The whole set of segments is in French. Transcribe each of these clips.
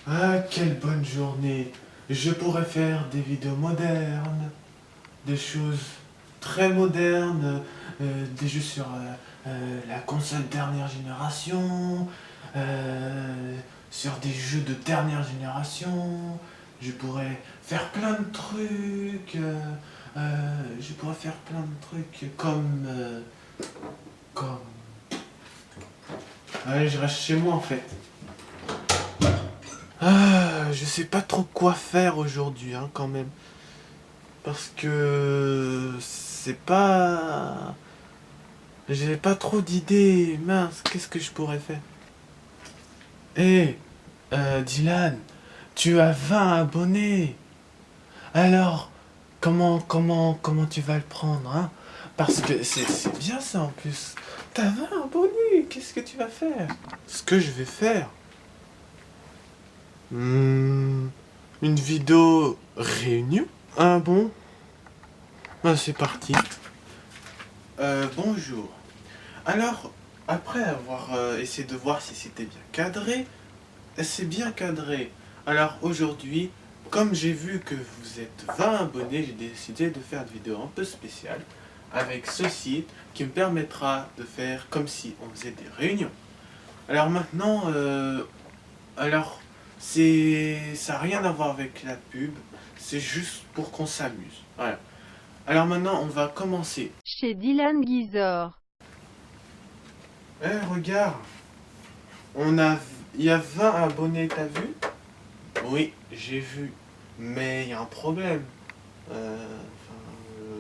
Ah, quelle bonne journée! Je pourrais faire des vidéos modernes, des choses très modernes, des jeux sur la console dernière génération, euh, sur des jeux de dernière génération. Je pourrais faire plein de trucs. Je pourrais faire plein de trucs comme. Allez, je reste chez moi en fait. Ah, je sais pas trop quoi faire aujourd'hui, hein, quand même. Parce que c'est pas. J'ai pas trop d'idées. Mince, qu'est-ce que je pourrais faire? Hé, Dylan, tu as 20 abonnés. Alors, comment tu vas le prendre, hein? Parce que c'est bien ça en plus. T'as 20 abonnés, qu'est-ce que tu vas faire? Ce que je vais faire? Hmm, une vidéo réunion? Ah bon? Ah, c'est parti. Bonjour. Alors, après avoir essayé de voir si c'était bien cadré, c'est bien cadré. Alors aujourd'hui, comme j'ai vu que vous êtes 20 abonnés, j'ai décidé de faire une vidéo un peu spéciale avec ce site qui me permettra de faire comme si on faisait des réunions. Alors maintenant, alors ça n'a rien à voir avec la pub, c'est juste pour qu'on s'amuse. Voilà. Alors maintenant, on va commencer. Chez Dylan Guizor. Regarde, on a, il y a 20 abonnés, t'as vu? Oui, j'ai vu. Mais il y a un problème.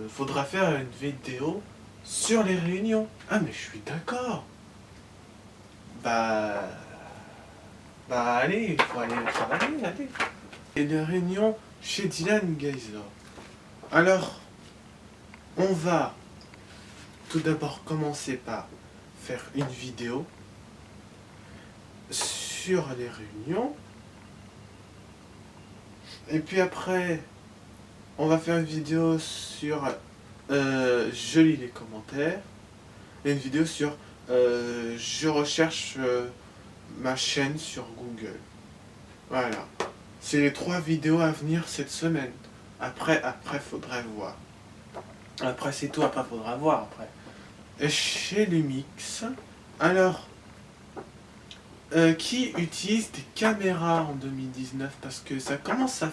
Faudra faire une vidéo sur les réunions. Ah, mais je suis d'accord. Bah, allez, il faut aller travailler, allez. Et les réunions chez Dylan Geyser. Alors, on va tout d'abord commencer par faire une vidéo sur les réunions. Et puis après, on va faire une vidéo sur je lis les commentaires et une vidéo sur je recherche ma chaîne sur Google. Voilà. C'est les 3 vidéos à venir cette semaine. Après faudrait voir. Après c'est tout, après faudra voir après. Et chez Lumix, alors, qui utilise des caméras en 2019? Parce que ça commence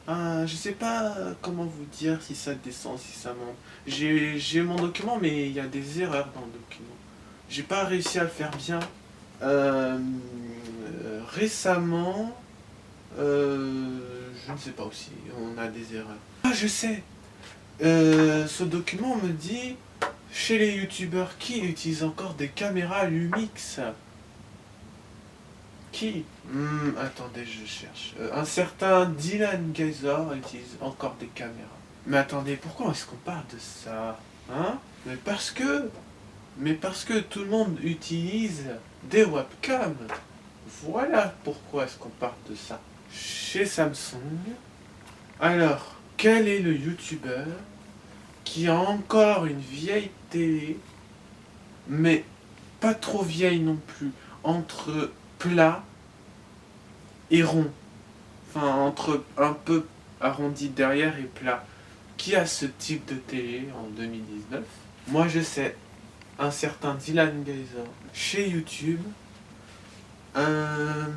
je sais pas comment vous dire si ça descend, si ça monte. J'ai mon document, mais il y a des erreurs dans le document. J'ai pas réussi à le faire bien. Récemment, je ne sais pas aussi, on a des erreurs. Ah, je sais. Ce document me dit chez les youtubeurs qui utilisent encore des caméras Lumix. Qui? Attendez, je cherche. Un certain Dylan Geyser utilise encore des caméras. Mais attendez, pourquoi est-ce qu'on parle de ça? Hein? Mais parce que tout le monde utilise des webcams. Voilà pourquoi est-ce qu'on parle de ça. Chez Samsung, alors, quel est le youtubeur qui a encore une vieille télé, mais pas trop vieille non plus, entre plat et rond, enfin entre un peu arrondi derrière et plat, qui a ce type de télé en 2019? Moi je sais, un certain Dylan Geyser chez YouTube, euh,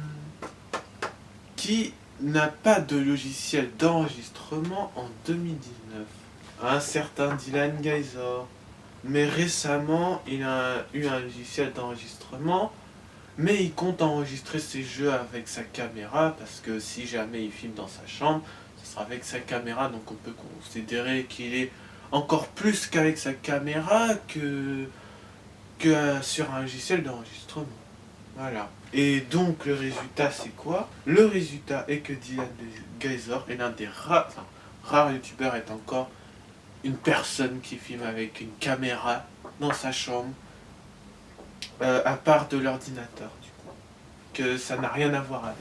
qui n'a pas de logiciel d'enregistrement en 2019. Un certain Dylan Geyser. Mais récemment, il a eu un logiciel d'enregistrement, mais il compte enregistrer ses jeux avec sa caméra, parce que si jamais il filme dans sa chambre, ce sera avec sa caméra, donc on peut considérer qu'il est encore plus qu'avec sa caméra que sur un logiciel d'enregistrement. Voilà. Et donc le résultat c'est quoi? Le résultat est que Dylan Geyser est l'un des rares youtubeurs, est encore une personne qui filme avec une caméra dans sa chambre, à part de l'ordinateur du coup. Que ça n'a rien à voir avec.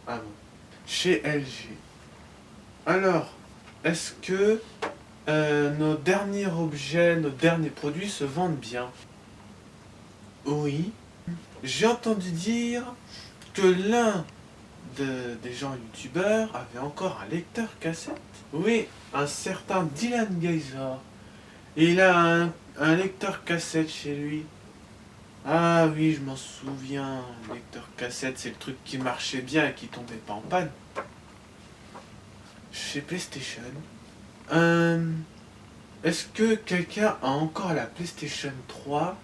Ah bon. Chez LG. Alors, est-ce que nos derniers objets, nos derniers produits se vendent bien? Oui. J'ai entendu dire que l'un des gens youtubeurs avait encore un lecteur cassette. Oui, un certain Dylan Geyser. Et il a un lecteur cassette chez lui. Ah oui, je m'en souviens. Le lecteur cassette, c'est le truc qui marchait bien et qui tombait pas en panne. Chez PlayStation. Est-ce que quelqu'un a encore la PlayStation 3,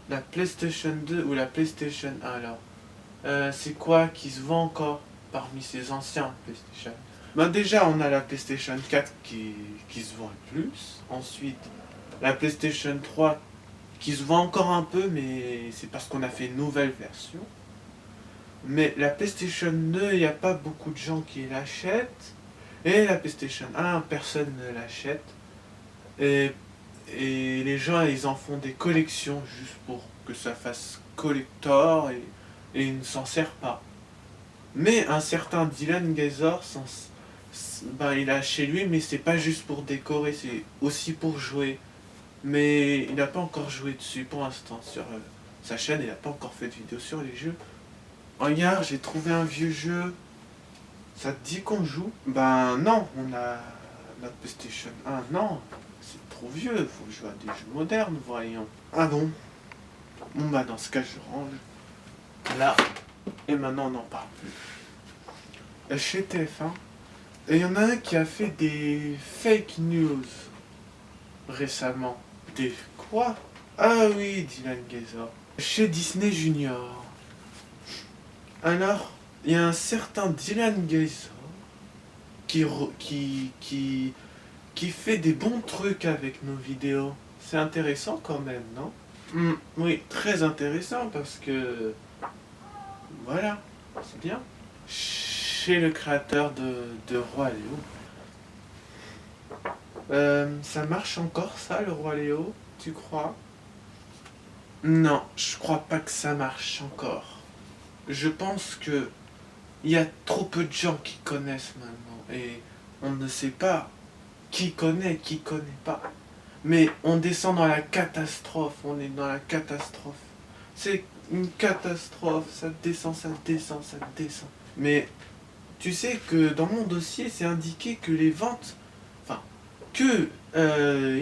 la PlayStation 2 ou la PlayStation 1 alors c'est quoi qui se vend encore parmi ces anciens PlayStation? Ben déjà, on a la PlayStation 4 qui se vend le plus. Ensuite, la PlayStation 3 qui se vend encore un peu, mais c'est parce qu'on a fait une nouvelle version. Mais la PlayStation 2, il n'y a pas beaucoup de gens qui l'achètent. Et la PlayStation 1, personne ne l'achète. Et les gens, ils en font des collections juste pour que ça fasse collector et ils ne s'en servent pas. Mais un certain Dylan Geyser, ben, il a chez lui, mais c'est pas juste pour décorer, c'est aussi pour jouer. Mais il n'a pas encore joué dessus pour l'instant sur sa chaîne, il n'a pas encore fait de vidéo sur les jeux. Regarde, j'ai trouvé un vieux jeu. Ça te dit qu'on joue? Ben non, on a la PlayStation 1, non, c'est trop vieux, il faut jouer à des jeux modernes, voyons. Ah bon? Bon bah dans ce cas je range. Là, et maintenant on n'en parle plus. Chez TF1, et il y en a un qui a fait des fake news récemment. Des quoi? Ah oui, Dylan Geyser. Chez Disney Junior. Alors, il y a un certain Dylan Geyser qui fait des bons trucs avec nos vidéos. C'est intéressant quand même, non? Oui, très intéressant parce que... Voilà, c'est bien. Chez le créateur de Roi Léo. Ça marche encore ça, le Roi Léo? Tu crois? Non, je crois pas que ça marche encore. Je pense que il y a trop peu de gens qui connaissent maintenant et on ne sait pas qui connaît pas. Mais on descend dans la catastrophe, on est dans la catastrophe. C'est une catastrophe, ça descend, ça descend, ça descend. Mais tu sais que dans mon dossier, c'est indiqué que les ventes, enfin, que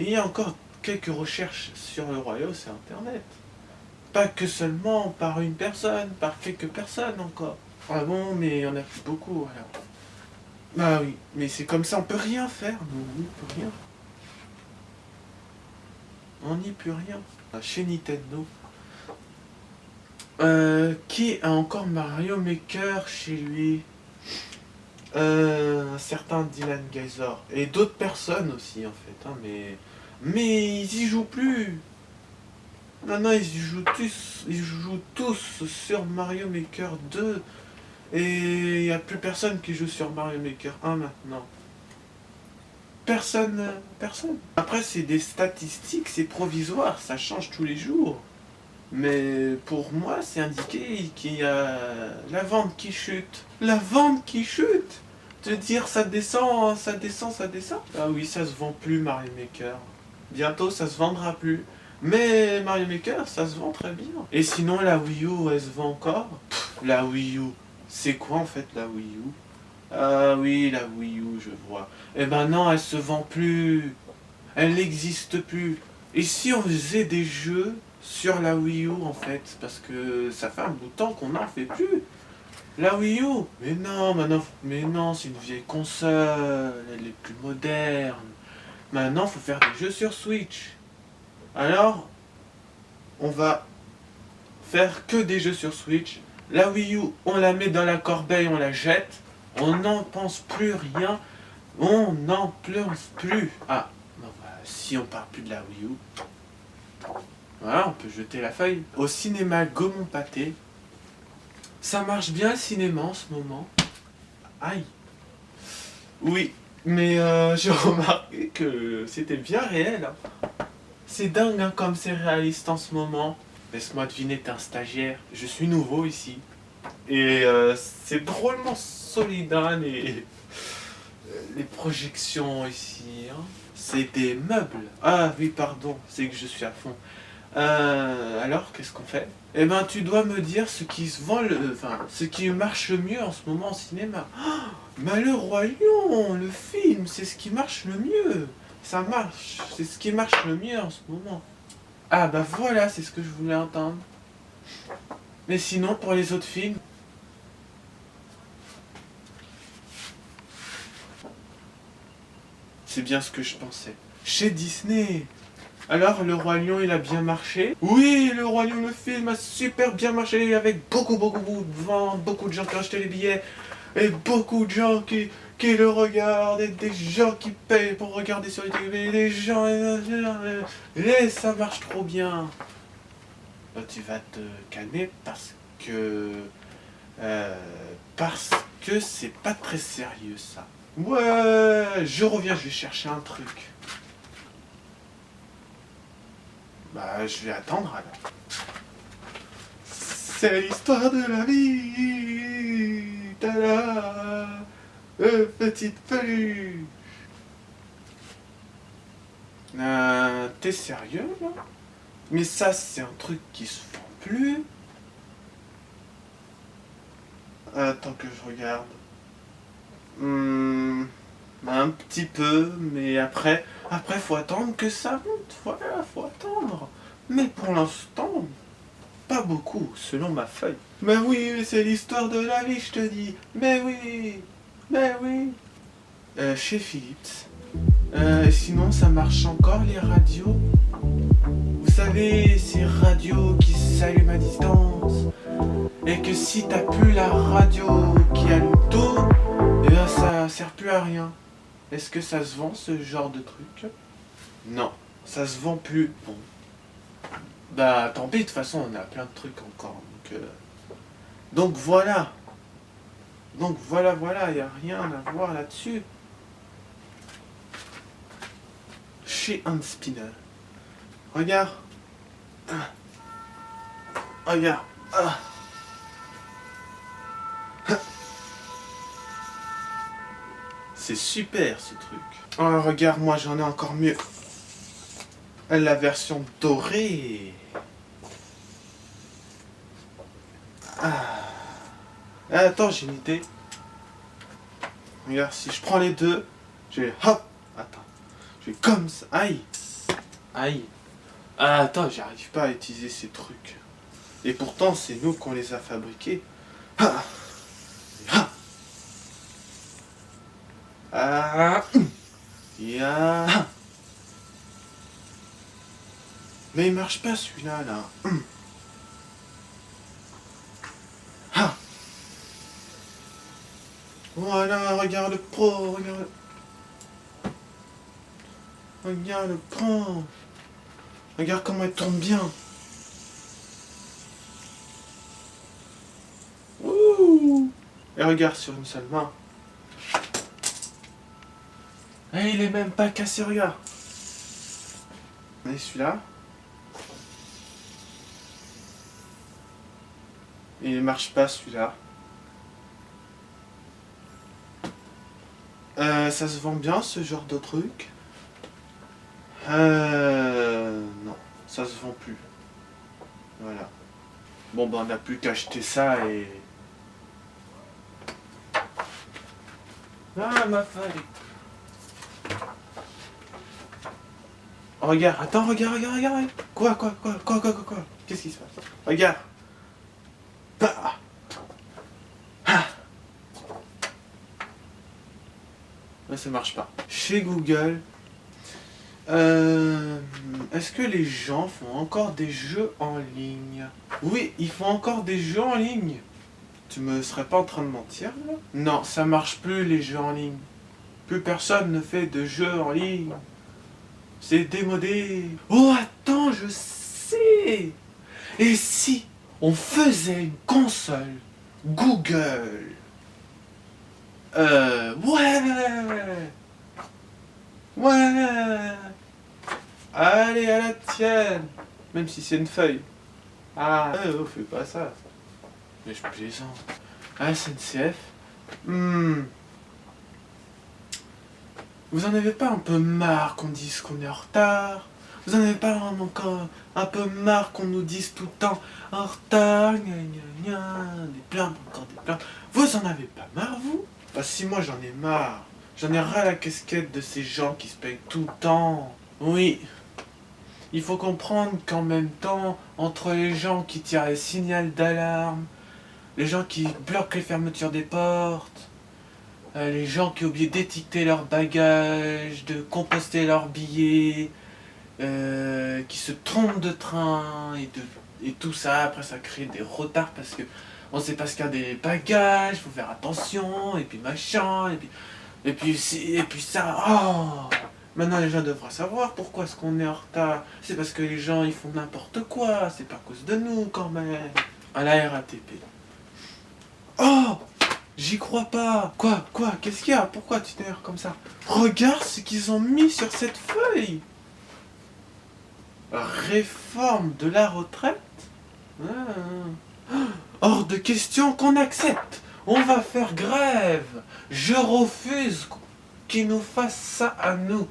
il y a encore quelques recherches sur le royaume, c'est Internet. Pas que seulement par une personne, par quelques personnes encore. Ah bon, mais il y en a plus beaucoup alors. Bah oui, mais c'est comme ça, on peut rien faire, nous, on n'y peut rien. On n'y peut rien. Chez Nintendo. Qui a encore Mario Maker chez lui? Un certain Dylan Geyser. Et d'autres personnes aussi en fait, hein, mais ils y jouent plus. Maintenant ils jouent tous sur Mario Maker 2. Et il n'y a plus personne qui joue sur Mario Maker 1 maintenant. Personne. Après c'est des statistiques, c'est provisoire, ça change tous les jours. Mais pour moi c'est indiqué qu'il y a la vente qui chute. La vente qui chute! Te dire ça descend, ça descend, ça descend. Ah oui, ça se vend plus Mario Maker. Bientôt ça se vendra plus. Mais Mario Maker, ça se vend très bien. Et sinon la Wii U, elle se vend encore? La Wii U, c'est quoi en fait la Wii U? Ah oui, la Wii U, je vois. Eh ben non, elle se vend plus. Elle n'existe plus. Et si on faisait des jeux sur la Wii U en fait? Parce que ça fait un bout de temps qu'on n'en fait plus. La Wii U? Mais non, maintenant, mais non, c'est une vieille console, elle est plus moderne. Maintenant, faut faire des jeux sur Switch. Alors, on va faire que des jeux sur Switch. La Wii U, on la met dans la corbeille, on la jette. On n'en pense plus rien. On n'en pense plus. Ah, bon, bah, si on parle plus de la Wii U, voilà, on peut jeter la feuille. Au cinéma Gaumont Pâté. Ça marche bien le cinéma en ce moment. Aïe. Oui, mais j'ai remarqué que c'était bien réel. Hein. C'est dingue hein, comme c'est réaliste en ce moment. Laisse-moi deviner, t'es un stagiaire. Je suis nouveau ici. Et c'est drôlement solide hein, les projections ici. Hein. C'est des meubles. Ah oui, pardon, c'est que je suis à fond. Alors, qu'est-ce qu'on fait? Eh ben, tu dois me dire ce qui se vend ce qui marche le mieux en ce moment au cinéma. Mais le Roi Lion, le film, c'est ce qui marche le mieux. Ça marche, c'est ce qui marche le mieux en ce moment. Ah bah voilà, c'est ce que je voulais entendre. Mais sinon, pour les autres films... C'est bien ce que je pensais. Chez Disney. Alors, le Roi Lion, il a bien marché? Oui, le Roi Lion, le film a super bien marché, avec beaucoup de ventes, beaucoup de gens qui ont acheté les billets, et beaucoup de gens qui le regardent, et des gens qui payent pour regarder sur les télé, des gens... Et ça marche trop bien. Bah, tu vas te calmer parce que c'est pas très sérieux, ça. Ouais, je reviens, je vais chercher un truc. Bah, je vais attendre alors. C'est l'histoire de la vie. Tada, petite peluche. T'es sérieux là? Mais ça, c'est un truc qui se vend plus. Attends que je regarde. Un petit peu, mais après faut attendre que ça monte. Voilà, faut attendre. Mais pour l'instant, pas beaucoup, selon ma feuille. Mais oui, mais c'est l'histoire de la vie, je te dis. Mais oui, mais oui. Chez Philips. Sinon, ça marche encore les radios. Vous savez, ces radios qui s'allument à distance. Et que si t'as plus la radio qui allume tôt, et ben ça sert plus à rien. Est-ce que ça se vend ce genre de truc? Non, ça se vend plus. Bon. Bah tant pis, de toute façon on a plein de trucs encore. Donc voilà. Donc voilà, y a rien à voir là-dessus. Chez Hand Spinner. Regarde. Regarde. C'est super ce truc. Oh regarde, moi j'en ai encore mieux. La version dorée. Attends, j'ai une idée. Regarde, si je prends les deux, je vais hop. Attends. Je vais comme ça. Aïe. Aïe. Attends, j'arrive pas à utiliser ces trucs. Et pourtant, c'est nous qu'on les a fabriqués. Mais il marche pas celui-là, là. Voilà, regarde le pro, regarde. Regarde le pro. Regarde comment il tourne bien. Ouh. Et regarde sur une seule main. Et il est même pas cassé, regarde. Et celui-là. Et il marche pas celui-là. Ça se vend bien ce genre de truc? Non, ça se vend plus. Voilà. Bon bah on n'a plus qu'à acheter ça et... Ah ma feuille. Oh, regarde, attends, regarde. Quoi? Qu'est-ce qui se passe? Regarde. Mais ça marche pas. Chez Google, est-ce que les gens font encore des jeux en ligne? Oui, ils font encore des jeux en ligne. Tu me serais pas en train de mentir là? Non, ça marche plus les jeux en ligne. Plus personne ne fait de jeux en ligne. C'est démodé. Oh attends, je sais. Et si on faisait une console Google? Ouais. Allez, à la tienne. Même si c'est une feuille. Fais pas ça. Mais je plaisante. SNCF. Vous en avez pas un peu marre qu'on dise qu'on est en retard? Vous en avez pas encore un peu marre qu'on nous dise tout le temps en retard, gna gna gna, des plaintes, encore des plaintes. Vous en avez pas marre, vous? Bah si, moi j'en ai marre. J'en ai ras la casquette de ces gens qui se payent tout le temps. Oui, il faut comprendre qu'en même temps, entre les gens qui tirent les signaux d'alarme, les gens qui bloquent les fermetures des portes, les gens qui oublient d'étiqueter leurs bagages, de composter leurs billets, qui se trompent de train et tout ça, après ça crée des retards parce que on sait pas ce qu'il y a des bagages, faut faire attention, et puis machin, et puis ça, oh. Maintenant les gens devraient savoir pourquoi est-ce qu'on est en retard. C'est parce que les gens ils font n'importe quoi, c'est pas à cause de nous quand même. À la RATP. Oh, j'y crois pas. Quoi, qu'est-ce qu'il y a? Pourquoi tu t'énerves comme ça? Regarde ce qu'ils ont mis sur cette feuille. Réforme de la retraite? Hors de question qu'on accepte. On va faire grève. Je refuse qu'ils nous fassent ça à nous.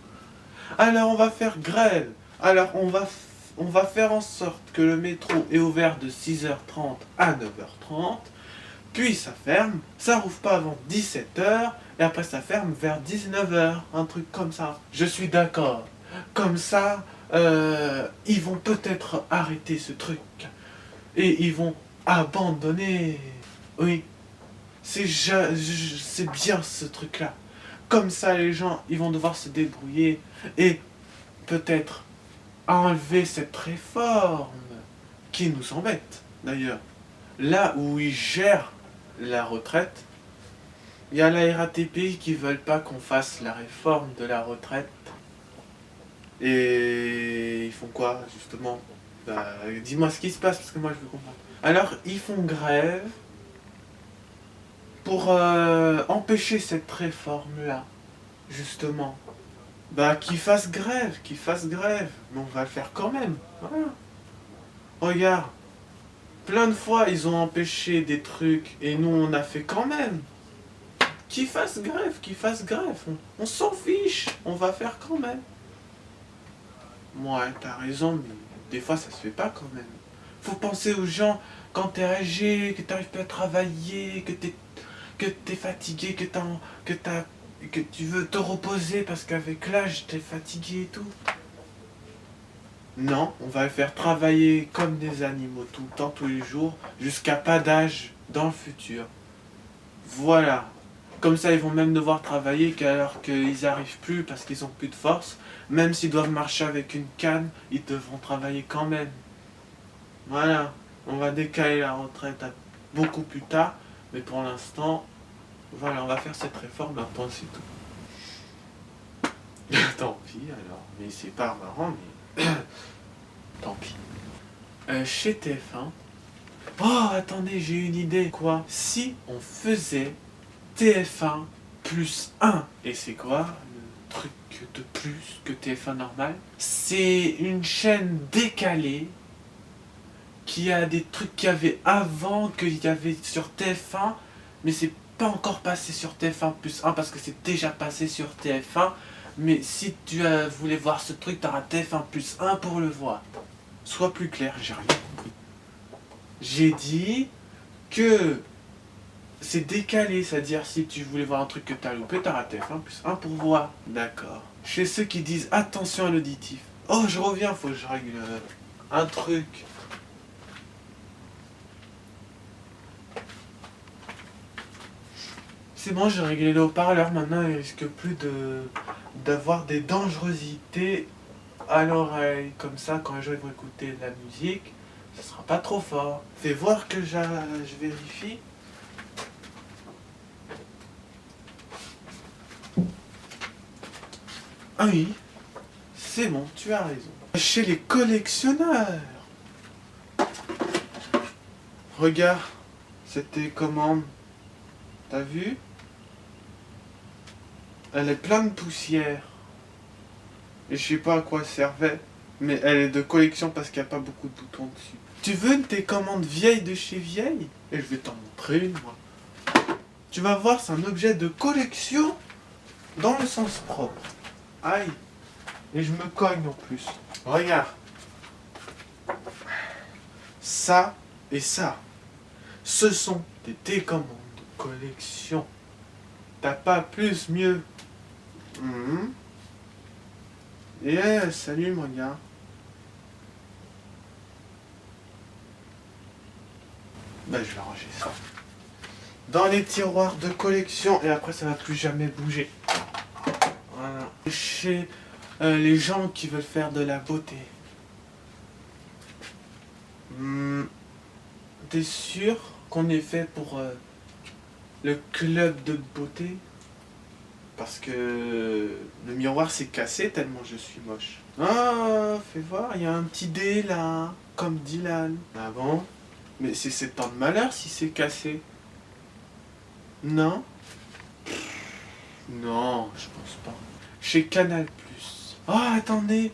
Alors on va faire grève. Alors on va faire en sorte que le métro est ouvert de 6h30 à 9h30. Puis ça ferme. Ça rouvre pas avant 17h. Et après ça ferme vers 19h. Un truc comme ça. Je suis d'accord. Comme ça, ils vont peut-être arrêter ce truc. Et ils vont abandonner. Oui. C'est bien ce truc-là. Comme ça, les gens, ils vont devoir se débrouiller et peut-être enlever cette réforme qui nous embête, d'ailleurs. Là où ils gèrent la retraite, il y a la RATP qui veulent pas qu'on fasse la réforme de la retraite. Et ils font quoi, justement? Bah, dis-moi ce qui se passe, parce que moi, je veux comprendre. Alors, ils font grève pour empêcher cette réforme-là, justement. Bah, qu'ils fassent grève, mais on va le faire quand même. Voilà. Regarde, plein de fois ils ont empêché des trucs et nous on a fait quand même. Qu'ils fassent grève, on s'en fiche, on va faire quand même. Ouais, t'as raison, mais des fois ça se fait pas quand même. Faut penser aux gens quand t'es âgé, que t'arrives pas à travailler, que t'es fatigué, que tu veux te reposer parce qu'avec l'âge t'es fatigué et tout. Non, on va les faire travailler comme des animaux tout le temps, tous les jours, jusqu'à pas d'âge dans le futur. Voilà. Comme ça, ils vont même devoir travailler alors qu'ils n'arrivent plus parce qu'ils ont plus de force. Même s'ils doivent marcher avec une canne, ils devront travailler quand même. Voilà. On va décaler la retraite à beaucoup plus tard. Mais pour l'instant, voilà, on va faire cette réforme, un point, c'est tout. Tant pis alors. Mais c'est pas marrant, mais... Tant pis. Chez TF1... Oh, attendez, j'ai une idée. Quoi? Si on faisait TF1 plus 1. Et c'est quoi le truc de plus que TF1 normal? C'est une chaîne décalée qui a des trucs qu'il y avait avant, qu'il y avait sur TF1, mais c'est pas encore passé sur TF1 plus 1 parce que c'est déjà passé sur TF1. Mais si tu voulais voir ce truc, t'auras TF1 plus 1 pour le voir. Sois plus clair, j'ai rien compris. J'ai dit que c'est décalé, c'est-à-dire si tu voulais voir un truc que t'as loupé, t'auras TF1 plus 1 pour voir. D'accord. Chez ceux qui disent attention à l'auditif. Oh, je reviens, faut que je règle un truc. C'est bon, j'ai réglé le haut-parleur, maintenant il risque plus d'avoir des dangerosités à l'oreille. Comme ça, quand les gens vont écouter de la musique, ça sera pas trop fort. Fais voir que je vérifie. Ah oui, c'est bon, tu as raison. Chez les collectionneurs. Regarde, cette télécommande. T'as vu? Elle est pleine de poussière. Et je sais pas à quoi elle servait. Mais elle est de collection parce qu'il n'y a pas beaucoup de boutons dessus. Tu veux une télécommande vieille de chez vieille? Et je vais t'en montrer une, moi. Tu vas voir, c'est un objet de collection dans le sens propre. Aïe. Et je me cogne en plus. Regarde. Ça et ça. Ce sont des télécommandes de collection. T'as pas plus mieux. Mhm. Yeah, salut mon gars. Ben, je vais ranger ça dans les tiroirs de collection et après ça va plus jamais bouger. Voilà. Chez les gens qui veulent faire de la beauté. T'es sûr qu'on est fait pour le club de beauté? Parce que le miroir s'est cassé tellement je suis moche. Ah, fais voir, il y a un petit dé là, comme Dylan. Ah bon? Mais c'est 7 ans de malheur si c'est cassé. Non? Non, je pense pas. Chez Canal+. Oh, attendez,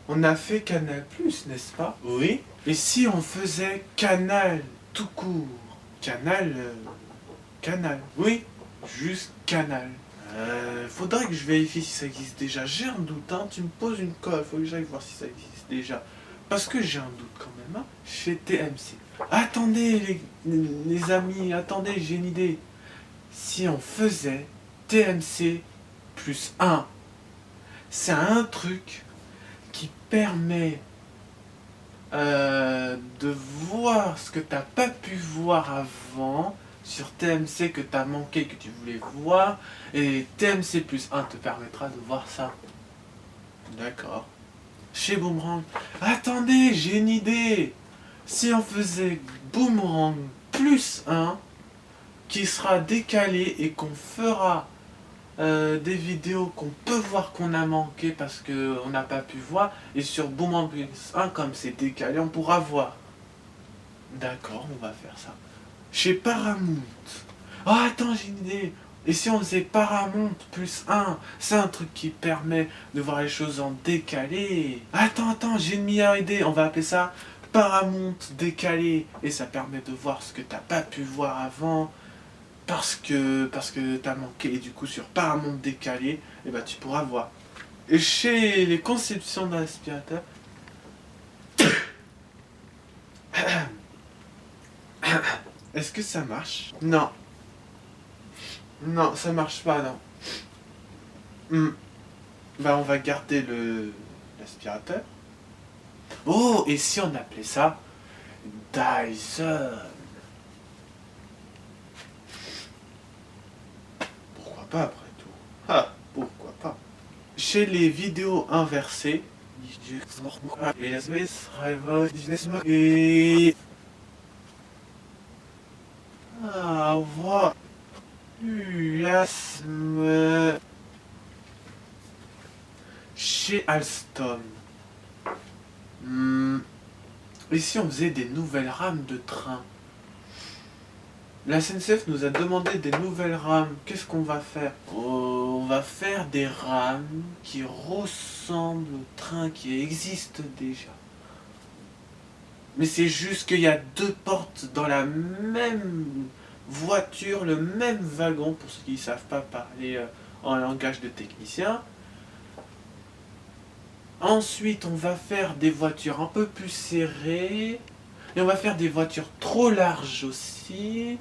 on a fait Canal+, n'est-ce pas? Oui. Et si on faisait Canal tout court? Canal, Canal. Oui, juste Canal. Faudrait que je vérifie si ça existe déjà. J'ai un doute, hein. Tu me poses une colle, faut que j'aille voir si ça existe déjà. Parce que j'ai un doute quand même, hein. Chez TMC. Attendez, les amis, attendez, j'ai une idée. Si on faisait TMC plus 1, c'est un truc qui permet de voir ce que t'as pas pu voir avant sur TMC que t'as manqué, que tu voulais voir, et TMC plus 1 te permettra de voir ça. D'accord. Chez Boomerang. Attendez, j'ai une idée. Si on faisait Boomerang plus 1, qui sera décalé et qu'on fera des vidéos qu'on peut voir qu'on a manqué parce qu'on n'a pas pu voir, et sur Boomerang plus 1, comme c'est décalé, on pourra voir. D'accord, on va faire ça. Chez Paramount. Oh, attends, j'ai une idée. Et si on faisait Paramount plus 1, c'est un truc qui permet de voir les choses en décalé. Attends, j'ai une meilleure idée. On va appeler ça Paramount décalé. Et ça permet de voir ce que t'as pas pu voir avant. Parce que t'as manqué. Et du coup, sur Paramount décalé, eh ben, tu pourras voir. Et chez les conceptions d'aspirateurs. Est-ce que ça marche? Non. Non, ça marche pas, non. Bah, on va garder l'aspirateur. Oh, et si on appelait ça Dyson? Pourquoi pas, après tout? Ah, pourquoi pas? Chez les vidéos inversées, et ah, voilà. Chez Alstom. Et si on faisait des nouvelles rames de train? La SNCF nous a demandé des nouvelles rames. Qu'est-ce qu'on va faire? On va faire des rames qui ressemblent aux trains qui existent déjà. Mais c'est juste qu'il y a 2 portes dans la même voiture, le même wagon, pour ceux qui ne savent pas parler en langage de technicien. Ensuite, on va faire des voitures un peu plus serrées. Et on va faire des voitures trop larges aussi,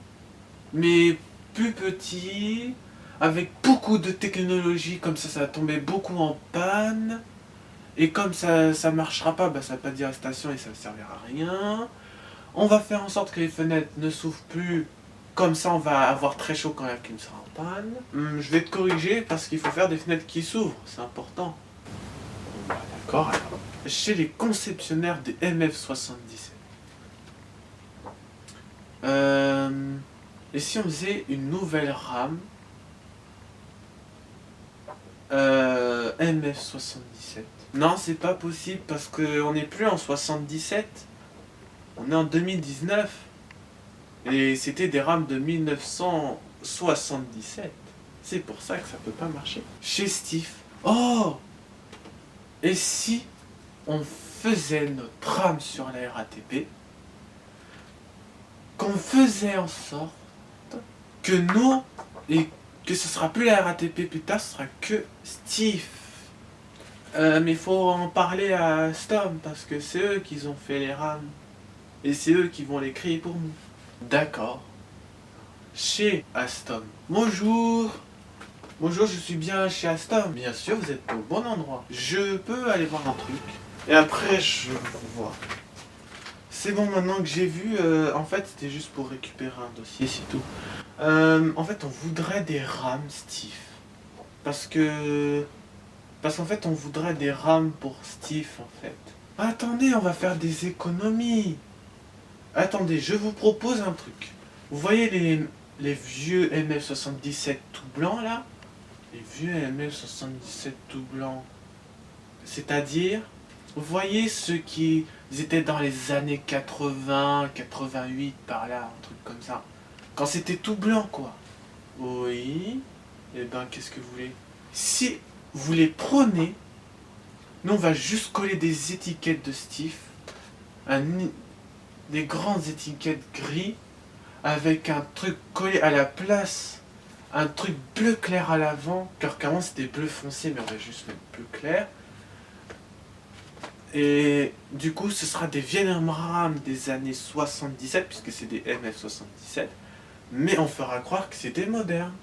mais plus petites, avec beaucoup de technologie, comme ça va tomber beaucoup en panne. Et comme ça marchera pas, bah, ça va pas dire station et ça ne servira à rien. On va faire en sorte que les fenêtres ne s'ouvrent plus. Comme ça, on va avoir très chaud quand la clim sera en panne. Je vais te corriger parce qu'il faut faire des fenêtres qui s'ouvrent, c'est important. D'accord, alors. Chez les conceptionnaires des MF77. Et si on faisait une nouvelle RAM MF77? Non, c'est pas possible parce qu'on n'est plus en 77. On est en 2019. Et c'était des RAM de 1977. C'est pour ça que ça peut pas marcher. Chez Steve. Oh! Et si on faisait notre RAM sur la RATP, qu'on faisait en sorte que nous, et que ce sera plus la RATP plus tard, ce sera que Steve. Mais faut en parler à Stom, parce que c'est eux qui ont fait les RAM. Et c'est eux qui vont les créer pour nous. D'accord. Chez Astom. Bonjour. Bonjour, je suis bien chez Astom. Bien sûr, vous êtes au bon endroit. Je peux aller voir un truc. Et après, je vous vois. C'est bon, maintenant que j'ai vu, en fait, c'était juste pour récupérer un dossier, c'est tout. En fait, on voudrait des RAM, Steve. Parce que... Parce qu'en fait, on voudrait des RAM pour Steve, en fait. Attendez, on va faire des économies. Attendez, je vous propose un truc. Vous voyez les vieux ML77 tout blancs, là? Les vieux ML77 tout blancs. C'est-à-dire, vous voyez ceux qui étaient dans les années 80, 88, par là, un truc comme ça. Quand c'était tout blanc, quoi. Oui. Eh ben, qu'est-ce que vous voulez? Si vous les prenez, nous on va juste coller des étiquettes de Steve, des grandes étiquettes gris, avec un truc collé à la place, un truc bleu clair à l'avant, car qu'avant c'était bleu foncé, mais on va juste mettre bleu clair. Et du coup, ce sera des vieilles RAM des années 77, puisque c'est des MF77, mais on fera croire que c'est des modernes.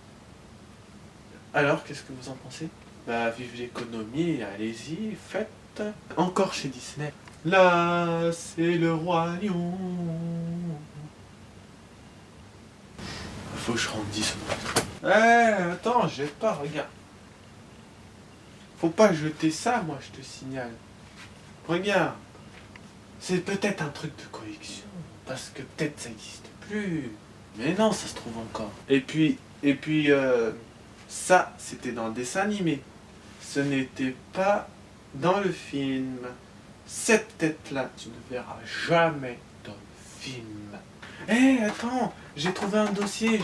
Alors, qu'est-ce que vous en pensez? Bah, vive l'économie, allez-y, faites. Encore chez Disney. Là, c'est le roi lion. Faut que je rende 10 mois. Attends, jette pas, regarde. Faut pas jeter ça, moi, je te signale. Regarde. C'est peut-être un truc de collection. Parce que peut-être ça n'existe plus. Mais non, ça se trouve encore. Et puis, ça, c'était dans le dessin animé. Ce n'était pas dans le film. Cette tête-là, tu ne verras jamais dans le film. Attends, j'ai trouvé un dossier,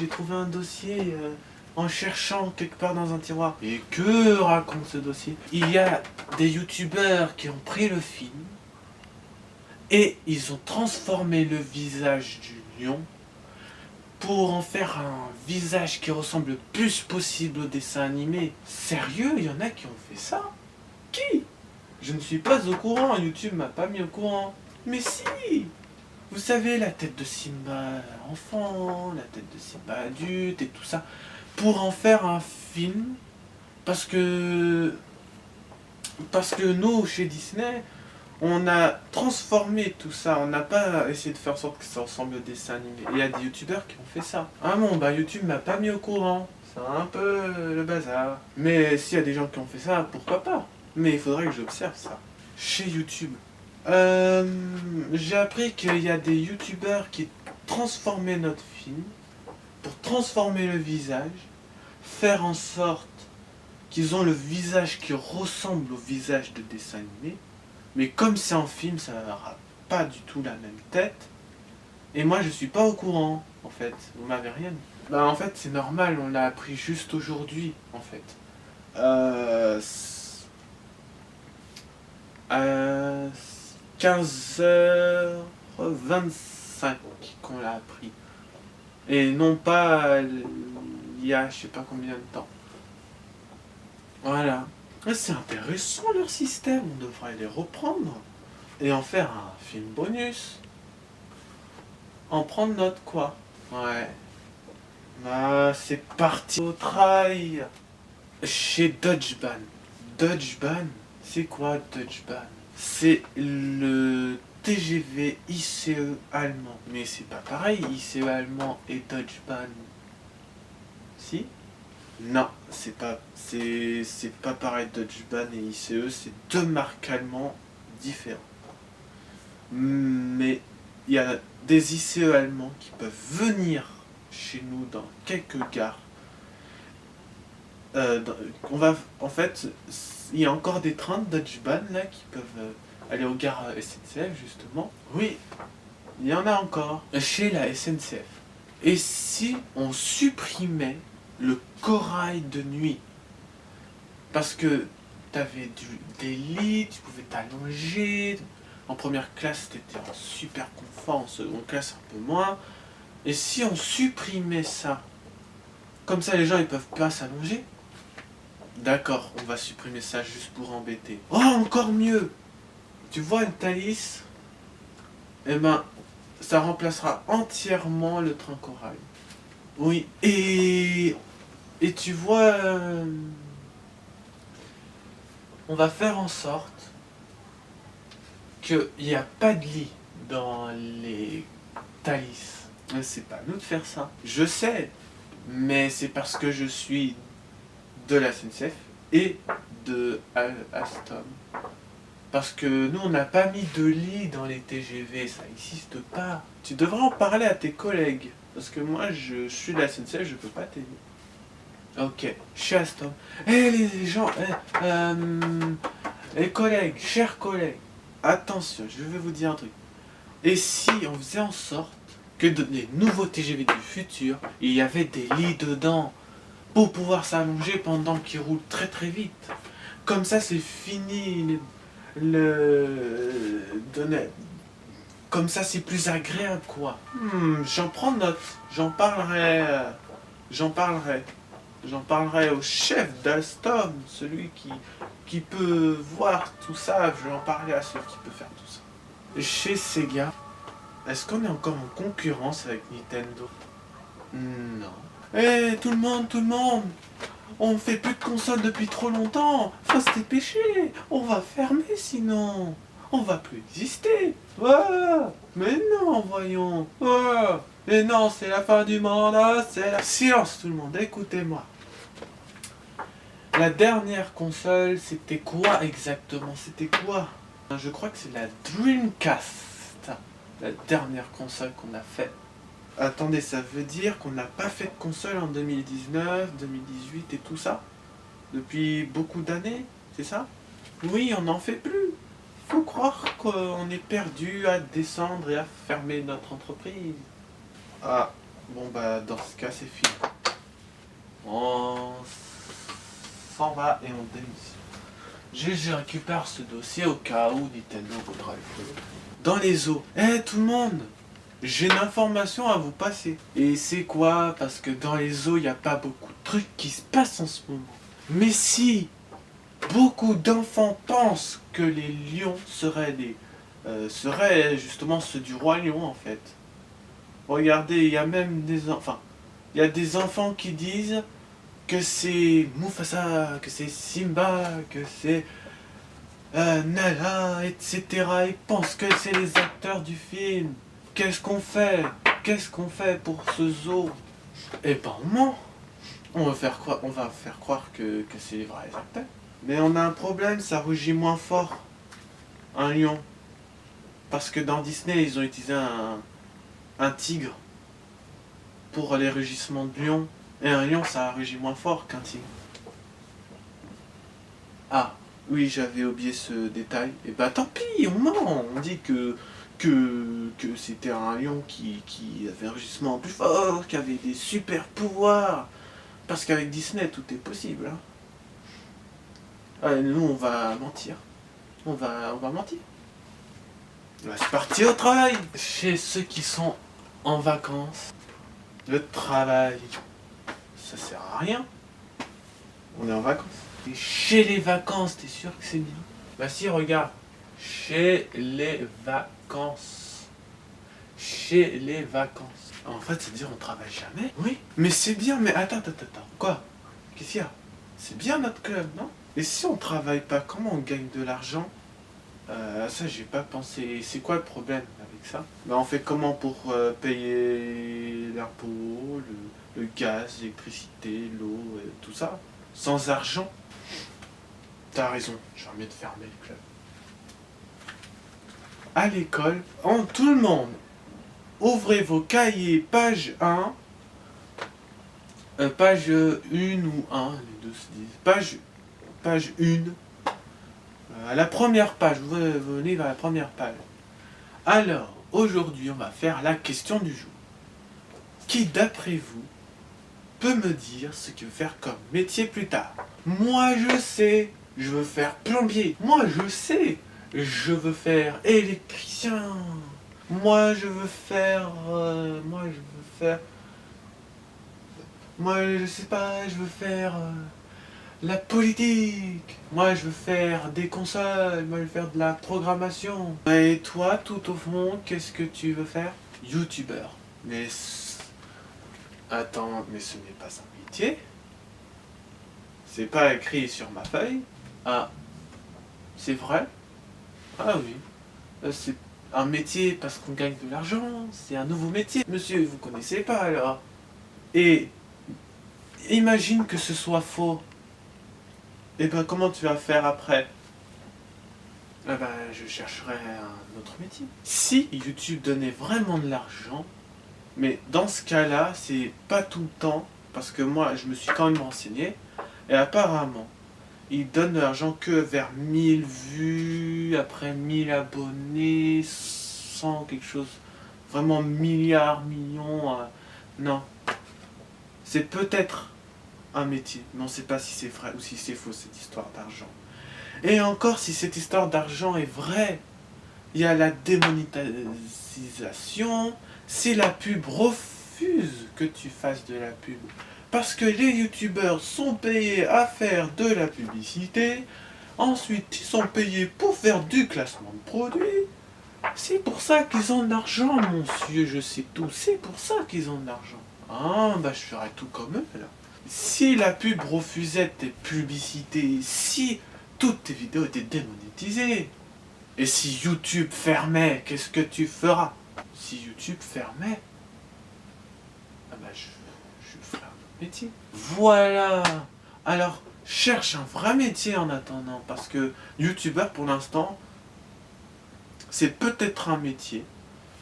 en cherchant quelque part dans un tiroir. Et que raconte ce dossier? Il y a des youtubeurs qui ont pris le film et ils ont transformé le visage du lion pour en faire un visage qui ressemble le plus possible au dessin animé. Sérieux, il y en a qui ont fait ça? Qui? Je ne suis pas au courant, YouTube m'a pas mis au courant. Mais si! Vous savez, la tête de Simba enfant, la tête de Simba adulte et tout ça, pour en faire un film, parce que nous, chez Disney, on a transformé tout ça, on n'a pas essayé de faire en sorte que ça ressemble au dessin animé. Et il y a des youtubeurs qui ont fait ça. Ah bon, bah YouTube m'a pas mis au courant, c'est un peu le bazar. Mais s'il y a des gens qui ont fait ça, pourquoi pas? Mais il faudrait que j'observe ça. Chez YouTube. J'ai appris qu'il y a des youtubeurs qui transformaient notre film pour transformer le visage, faire en sorte qu'ils ont le visage qui ressemble au visage de dessin animé, mais comme c'est en film, ça n'aura pas du tout la même tête. Et moi, je suis pas au courant, en fait. Vous m'avez rien dit. Bah, en fait, c'est normal, on l'a appris juste aujourd'hui, en fait. À 15h25 qu'on l'a appris. Et non pas il y a je sais pas combien de temps. Voilà. C'est intéressant leur système, on devrait les reprendre. Et en faire un film bonus. En prendre note quoi. Ouais. Ah, c'est parti au trail. Chez Dodgeban. Dodgeban? C'est quoi Dodgeban? C'est le TGV ICE allemand. Mais c'est pas pareil, ICE allemand et Dodgeban. Si? Non, c'est pas pareil. Dodgeban et ICE, c'est deux marques allemandes différentes. Mais il y a des ICE allemands qui peuvent venir chez nous dans quelques gares. En fait, il y a encore des trains de Dodgeban là qui peuvent aller aux gares SNCF justement. Oui, il y en a encore chez la SNCF. Et si on supprimait le corail de nuit? Parce que t'avais des lits, tu pouvais t'allonger. En première classe, t'étais en super confort, en seconde classe un peu moins. Et si on supprimait ça, comme ça les gens ils peuvent pas s'allonger? D'accord, on va supprimer ça juste pour embêter. Oh, encore mieux! Tu vois une Thalys? Eh ben, ça remplacera entièrement le train corail. Oui, et tu vois, on va faire en sorte qu'il n'y a pas de lit dans les Thalys. C'est pas à nous de faire ça. Je sais, mais c'est parce que je suis de la SNCF et de Alstom. Parce que nous, on n'a pas mis de lit dans les TGV, ça n'existe pas. Tu devrais en parler à tes collègues. Parce que moi, je suis de la SNCF, je peux pas t'aider. Ok, chez Alstom. Eh les gens, les collègues, chers collègues, attention, je vais vous dire un truc. Et si on faisait en sorte que dans les nouveaux TGV du futur, il y avait des lits dedans pour pouvoir s'allonger pendant qu'ils roulent très très vite. Comme ça, c'est fini comme ça, c'est plus agréable, quoi. J'en prends note. J'en parlerai. J'en parlerai au chef d'Alstom, celui qui peut voir tout ça. Je vais en parler à celui qui peut faire tout ça. Chez Sega, est-ce qu'on est encore en concurrence avec Nintendo? Non. Eh, tout le monde! On fait plus de consoles depuis trop longtemps. Faut se dépêcher. On va fermer sinon. On va plus exister. Ouais. Mais non, voyons. Ouais. Mais non, c'est la fin du monde. C'est la... Silence tout le monde, écoutez-moi. La dernière console, c'était quoi exactement? C'était quoi? Je crois que c'est la Dreamcast. La dernière console qu'on a faite. Attendez, ça veut dire qu'on n'a pas fait de console en 2019, 2018 et tout ça? Depuis beaucoup d'années, c'est ça? Oui, on n'en fait plus. Faut croire qu'on est perdu à descendre et à fermer notre entreprise. Ah, bon bah dans ce cas c'est fini. On s'en va et on démissionne. Je récupère ce dossier au cas où Nintendo voudra le faire. Dans les eaux. Eh tout le monde! J'ai une information à vous passer. Et c'est quoi? Parce que dans les eaux, il n'y a pas beaucoup de trucs qui se passent en ce moment. Mais si beaucoup d'enfants pensent que les lions seraient justement ceux du roi lion en fait. Regardez, il y a même des enfants. Il y a des enfants qui disent que c'est Mufasa, que c'est Simba, que c'est Nala, etc. Ils pensent que c'est les acteurs du film. Qu'est-ce qu'on fait? Qu'est-ce qu'on fait pour ce zoo? Eh ben on ment. On va faire croire que c'est les vrais acteurs. Mais on a un problème, ça rugit moins fort. Un lion. Parce que dans Disney, ils ont utilisé un tigre pour les rugissements de lion. Et un lion, ça rugit moins fort qu'un tigre. Ah, oui, j'avais oublié ce détail. Et bah tant pis, on ment. On dit que c'était un lion qui avait un rugissement plus fort, qui avait des super pouvoirs. Parce qu'avec Disney, tout est possible. Hein. Allez, nous, on va mentir. On va mentir. C'est parti au travail. Chez ceux qui sont en vacances, le travail, ça sert à rien. On est en vacances. Et chez les vacances, t'es sûr que c'est bien? Bah si, regarde. Chez les vacances. Chez les vacances. En fait, c'est dire on travaille jamais. Oui. Mais c'est bien, mais attends. Quoi? Qu'est-ce qu'il y a? C'est bien notre club, non? Et si on travaille pas, comment on gagne de l'argent? Ça, j'ai pas pensé. C'est quoi le problème avec ça? Bah, on fait comment pour payer l'impôt, le gaz, l'électricité, l'eau, tout ça? Sans argent? T'as raison, j'ai envie de fermer le club. À l'école, tout le monde, ouvrez vos cahiers, page 1, page 1 ou 1, les deux se disent, page 1, à la première page, vous venez vers la première page. Alors, aujourd'hui, on va faire la question du jour. Qui, d'après vous, peut me dire ce qu'il veut faire comme métier plus tard? Moi, je sais, je veux faire plombier. Moi, je sais, je veux faire électricien. Moi, je veux faire... Moi, je sais pas, je veux faire... La politique. Moi, je veux faire des consoles. Moi, je veux faire de la programmation. Et toi, tout au fond, qu'est-ce que tu veux faire? YouTubeur. Mais... Attends, mais ce n'est pas un métier. C'est pas écrit sur ma feuille. Ah, c'est vrai? Ah oui. C'est un métier parce qu'on gagne de l'argent. C'est un nouveau métier. Monsieur, vous connaissez pas alors. Et imagine que ce soit faux. Et ben comment tu vas faire après? Eh ben je chercherai un autre métier. Si YouTube donnait vraiment de l'argent, mais dans ce cas-là, c'est pas tout le temps, parce que moi je me suis quand même renseigné, et apparemment, il donne de l'argent que vers 1000 vues, après 1000 abonnés, 100 quelque chose, vraiment milliards, millions, non. C'est peut-être un métier, mais on sait pas si c'est vrai ou si c'est faux cette histoire d'argent. Et encore, si cette histoire d'argent est vraie, il y a la démonétisation, si la pub refuse que tu fasses de la pub. Parce que les youtubeurs sont payés à faire de la publicité, ensuite ils sont payés pour faire du classement de produits. C'est pour ça qu'ils ont de l'argent, monsieur, je sais tout. C'est pour ça qu'ils ont de l'argent. Ah, bah je ferais tout comme eux, là. Si la pub refusait tes publicités, si toutes tes vidéos étaient démonétisées, et si YouTube fermait, qu'est-ce que tu feras? Si YouTube fermait, ah bah je ferai un autre métier. Voilà. Alors, cherche un vrai métier en attendant, parce que YouTubeur pour l'instant, c'est peut-être un métier,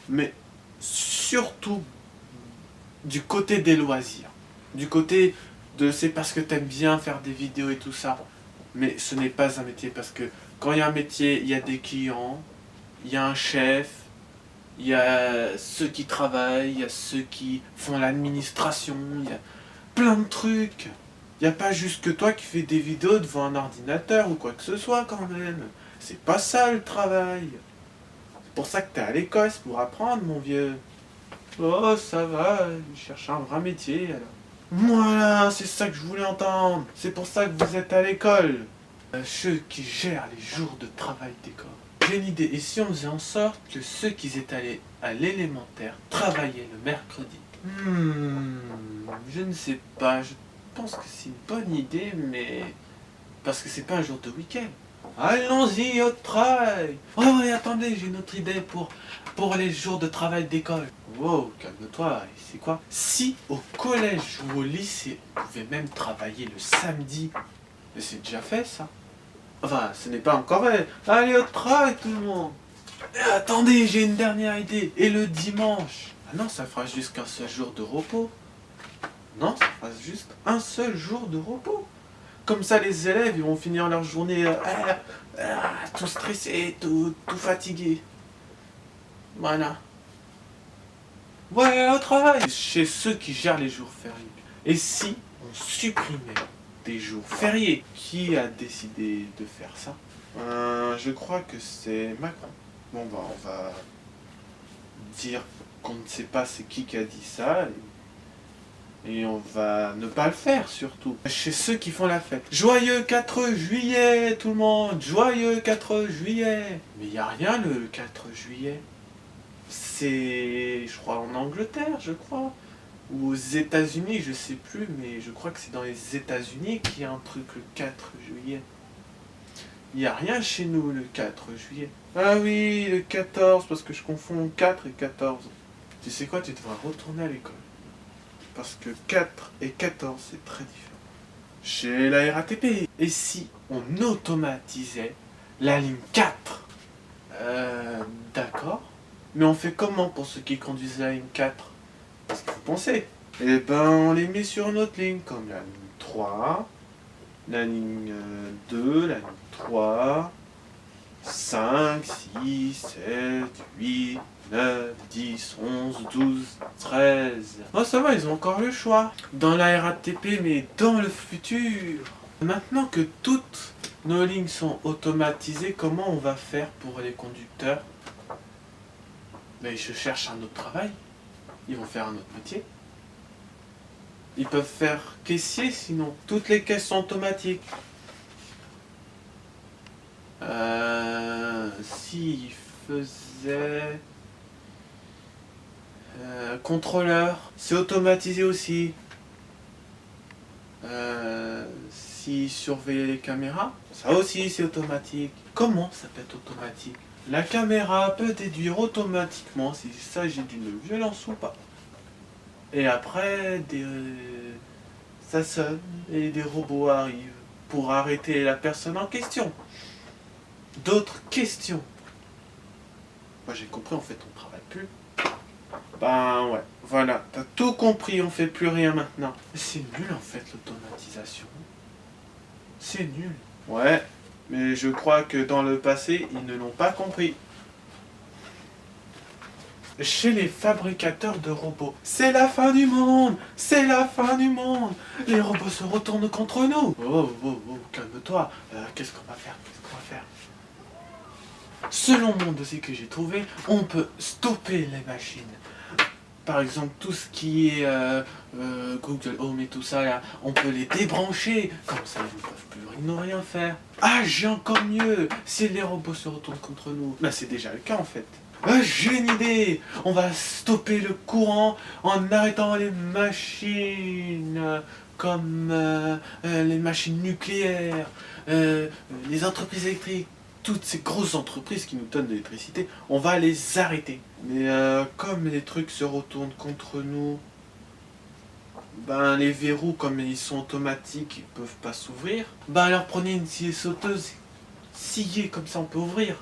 mais surtout du côté des loisirs, du côté de c'est parce que t'aimes bien faire des vidéos et tout ça, mais ce n'est pas un métier parce que quand il y a un métier, il y a des clients, il y a un chef, il y a ceux qui travaillent, il y a ceux qui font l'administration, il y a plein de trucs. Il n'y a pas juste que toi qui fais des vidéos devant un ordinateur ou quoi que ce soit quand même. C'est pas ça le travail. C'est pour ça que t'es à l'école, c'est pour apprendre mon vieux. Oh ça va, je cherche un vrai métier alors. Voilà, c'est ça que je voulais entendre. C'est pour ça que vous êtes à l'école. Ceux qui gèrent les jours de travail d'école. J'ai une idée. Et si on faisait en sorte que ceux qui étaient allés à l'élémentaire travaillaient le mercredi? Je ne sais pas. Je pense que c'est une bonne idée, mais... Parce que c'est pas un jour de week-end. Allons-y au travail. Oh oui, attendez, j'ai une autre idée pour les jours de travail d'école. Wow, calme-toi, c'est quoi? Si au collège ou au lycée, on pouvait même travailler le samedi, mais c'est déjà fait ça. Enfin, ce n'est pas encore vrai. Allez au travail tout le monde. Et attendez, j'ai une dernière idée. Et le dimanche? Ah non, ça fera juste qu'un seul jour de repos. Non, ça fera juste un seul jour de repos. Comme ça, les élèves, ils vont finir leur journée tout stressés, tout fatigués. Voilà. Ouais, au travail. Chez ceux qui gèrent les jours fériés. Et si on supprimait des jours fériés? Qui a décidé de faire ça? Je crois que c'est Macron. Bon, bah, on va dire qu'on ne sait pas c'est qui a dit ça. Et on va ne pas le faire surtout. Chez ceux qui font la fête. Joyeux 4 juillet tout le monde. Joyeux 4 juillet. Mais il n'y a rien le 4 juillet. C'est, je crois, en Angleterre, je crois. Ou aux États-Unis, je sais plus, mais je crois que c'est dans les États-Unis qu'il y a un truc le 4 juillet. Il n'y a rien chez nous le 4 juillet. Ah oui, le 14, parce que je confonds 4 et 14. Tu sais quoi, tu devras retourner à l'école. Parce que 4 et 14, c'est très différent. Chez la RATP. Et si on automatisait la ligne 4? D'accord. Mais on fait comment pour ceux qui conduisent la ligne 4? Parce qu'il faut penser. Eh ben, on les met sur une autre ligne, comme la ligne 3, la ligne 2, la ligne 3, 5, 6, 7, 8, 9, 10, 11, 12, 13. Oh ça va, ils ont encore le choix. Dans la RATP, mais dans le futur. Maintenant que toutes nos lignes sont automatisées, comment on va faire pour les conducteurs? Mais je cherche un autre travail. Ils vont faire un autre métier. Ils peuvent faire caissier sinon. Toutes les caisses sont automatiques. S'ils faisaient... contrôleur, c'est automatisé aussi. S'ils surveillaient les caméras, ça aussi c'est automatique. Comment ça peut être automatique? La caméra peut déduire automatiquement s'il s'agit d'une violence ou pas. Et après, ça sonne et des robots arrivent pour arrêter la personne en question. D'autres questions? Moi j'ai compris, en fait on travaille plus. Ben ouais, voilà, t'as tout compris, on fait plus rien maintenant. C'est nul en fait l'automatisation. C'est nul. Ouais, mais je crois que dans le passé, ils ne l'ont pas compris. Chez les fabricateurs de robots, c'est la fin du monde! C'est la fin du monde! Les robots se retournent contre nous! Oh, oh, oh, calme-toi. Qu'est-ce qu'on va faire? Qu'est-ce qu'on va faire? Selon mon dossier que j'ai trouvé, on peut stopper les machines. Par exemple, tout ce qui est Google Home et tout ça, là, on peut les débrancher. Comme ça, ils ne peuvent plus rien faire. Ah, j'ai encore mieux. Si les robots se retournent contre nous, bah c'est déjà le cas en fait. Ah, j'ai une idée. On va stopper le courant en arrêtant les machines comme les machines nucléaires, les entreprises électriques. Toutes ces grosses entreprises qui nous donnent de l'électricité, on va les arrêter. Mais comme les trucs se retournent contre nous, ben les verrous, comme ils sont automatiques, ils peuvent pas s'ouvrir. Ben alors prenez une scie sauteuse, sciez, comme ça on peut ouvrir.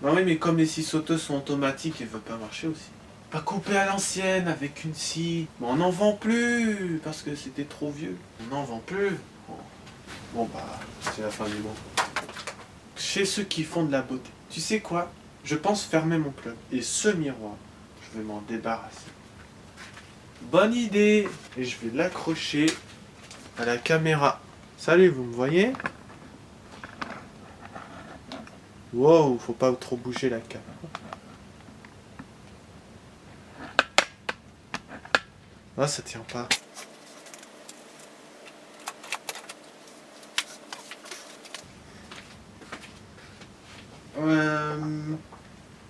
Ben oui, mais comme les scies sauteuses sont automatiques, elles ne veulent pas marcher aussi. Pas couper à l'ancienne avec une scie. Mais on n'en vend plus, parce que c'était trop vieux. On n'en vend plus. Bon bah, c'est la fin du monde. Chez ceux qui font de la beauté. Tu sais quoi? Je pense fermer mon club. Et ce miroir, je vais m'en débarrasser. Bonne idée! Et je vais l'accrocher à la caméra. Salut, vous me voyez? Wow, faut pas trop bouger la caméra. Ah, ça tient pas.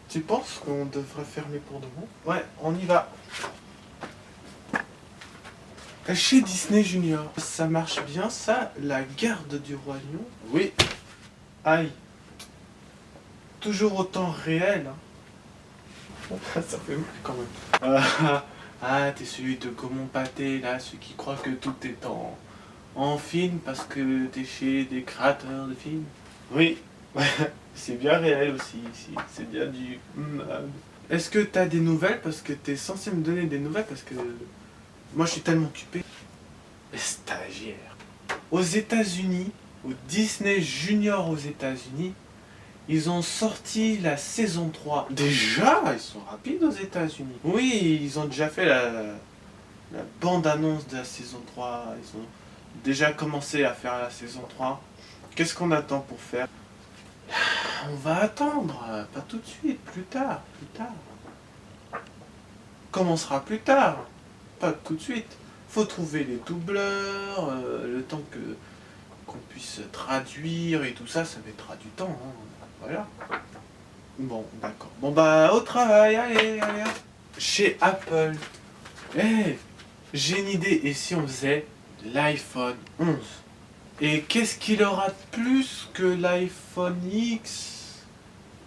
Tu penses qu'on devrait fermer pour de bon? Ouais, on y va. Chez Disney Junior, ça marche bien ça, la garde du roi lion? Oui. Aïe. Toujours autant réel. Hein. Ça fait mal quand même. T'es celui de Gaumont Pâté, là, celui qui croit que tout est en film parce que t'es chez des créateurs de films. Oui. C'est bien réel aussi ici, c'est bien du... Est-ce que t'as des nouvelles? Parce que t'es censé me donner des nouvelles parce que... Moi je suis tellement occupé. Stagiaire. Aux États-Unis, au Disney Junior aux États-Unis, ils ont sorti la saison 3. Déjà? Ils sont rapides aux États-Unis. Oui, ils ont déjà fait la bande-annonce de la saison 3. Ils ont déjà commencé à faire la saison 3. Qu'est-ce qu'on attend pour faire? On va attendre, pas tout de suite, plus tard, plus tard. Commencera plus tard, pas tout de suite. Faut trouver les doubleurs, le temps qu'on puisse traduire et tout ça, ça mettra du temps, hein. Voilà. Bon, d'accord. Bon bah, au travail, allez, allez. Chez Apple. J'ai une idée, et si on faisait l'iPhone 11? Et qu'est-ce qu'il aura de plus que l'iPhone X?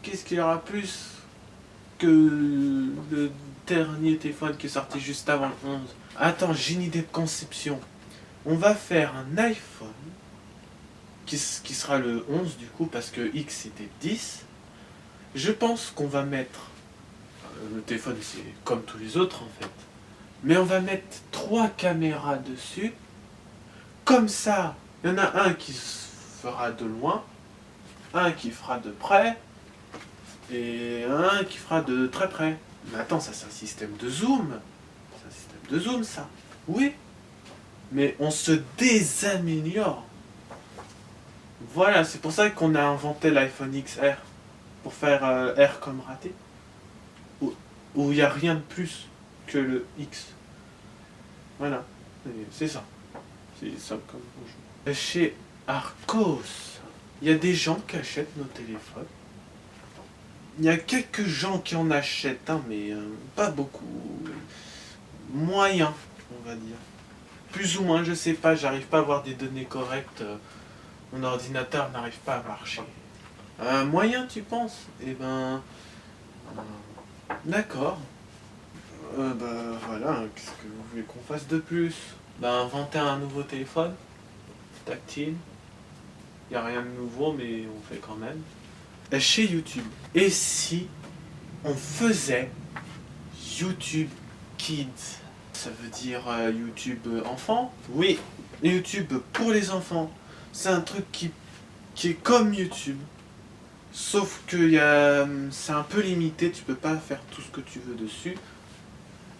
Qu'est-ce qu'il y aura plus que le dernier téléphone qui est sorti juste avant le 11? Attends, j'ai une idée de conception. On va faire un iPhone qui sera le 11 du coup parce que X c'était 10. Je pense qu'on va mettre... le téléphone c'est comme tous les autres en fait. Mais on va mettre 3 caméras dessus. Comme ça, il y en a un qui se fera de loin, un qui fera de près, et un qui fera de très près. Mais attends, ça c'est un système de zoom. C'est un système de zoom ça. Oui. Mais on se désaméliore. Voilà, c'est pour ça qu'on a inventé l'iPhone XR. Pour faire R comme raté. Où il n'y a rien de plus que le X. Voilà. C'est ça. C'est ça comme bonjour. Chez Arcos, il y a des gens qui achètent nos téléphones. Il y a quelques gens qui en achètent, hein, mais pas beaucoup. Moyen, on va dire. Plus ou moins, je sais pas, j'arrive pas à avoir des données correctes. Mon ordinateur n'arrive pas à marcher. Moyen, tu penses? Eh ben... d'accord. Voilà, qu'est-ce que vous voulez qu'on fasse de plus? Inventer un nouveau téléphone. Tactile. Y a rien de nouveau, mais on fait quand même. Chez YouTube. Et si on faisait YouTube Kids? Ça veut dire YouTube enfant? Oui, YouTube pour les enfants. C'est un truc qui est comme YouTube. Sauf que c'est un peu limité, tu peux pas faire tout ce que tu veux dessus.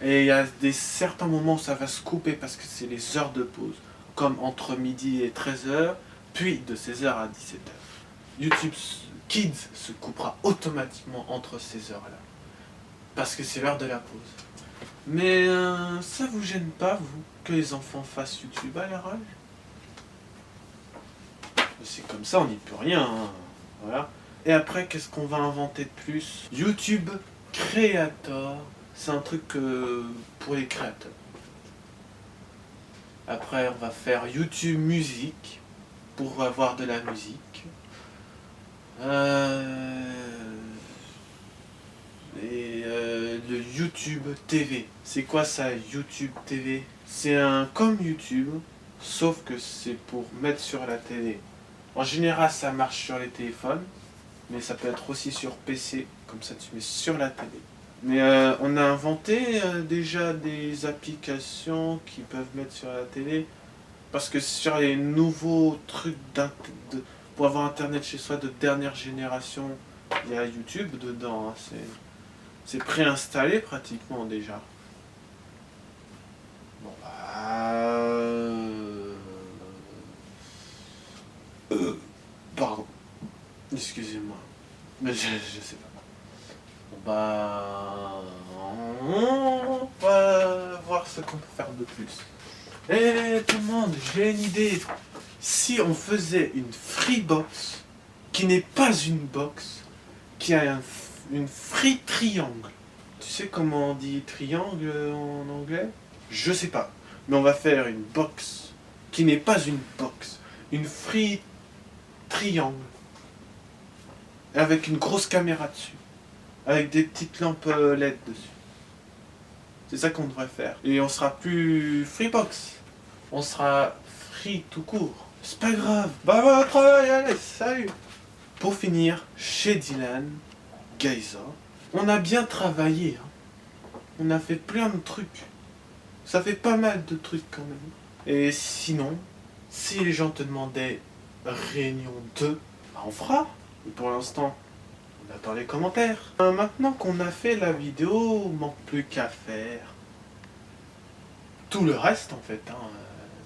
Et il y a certains moments où ça va se couper parce que c'est les heures de pause. Comme entre midi et 13h, puis de 16h à 17h. YouTube Kids se coupera automatiquement entre ces heures-là. Parce que c'est l'heure de la pause. Mais ça vous gêne pas, vous, que les enfants fassent YouTube à leur âge? C'est comme ça, on n'y peut rien. Hein. Voilà. Et après, qu'est-ce qu'on va inventer de plus? YouTube Creator, c'est un truc pour les créateurs. Après, on va faire YouTube Musique, pour avoir de la musique. Le YouTube TV. C'est quoi ça, YouTube TV? C'est comme YouTube, sauf que c'est pour mettre sur la télé. En général, ça marche sur les téléphones, mais ça peut être aussi sur PC, comme ça tu mets sur la télé. Mais on a inventé déjà des applications qui peuvent mettre sur la télé, parce que sur les nouveaux trucs pour avoir internet chez soi de dernière génération, il y a YouTube dedans, hein, c'est préinstallé pratiquement déjà. Bon pardon. Excusez-moi. Mais je sais pas. On va voir ce qu'on peut faire de plus. Eh tout le monde, j'ai une idée. Si on faisait une Freebox, qui n'est pas une box, qui a une free triangle. Tu sais comment on dit triangle en anglais? Je sais pas. Mais on va faire une box qui n'est pas une box. Une free triangle. Avec une grosse caméra dessus. Avec des petites lampes LED dessus. C'est ça qu'on devrait faire. Et on sera plus Freebox. On sera free tout court. C'est pas grave. Bon travail, allez, salut. Pour finir, chez Dylan Geyser, on a bien travaillé. Hein. On a fait plein de trucs. Ça fait pas mal de trucs quand même. Et sinon, si les gens te demandaient réunion 2, on fera. Mais pour l'instant, on attend les commentaires. Maintenant qu'on a fait la vidéo, il manque plus qu'à faire tout le reste en fait. Hein.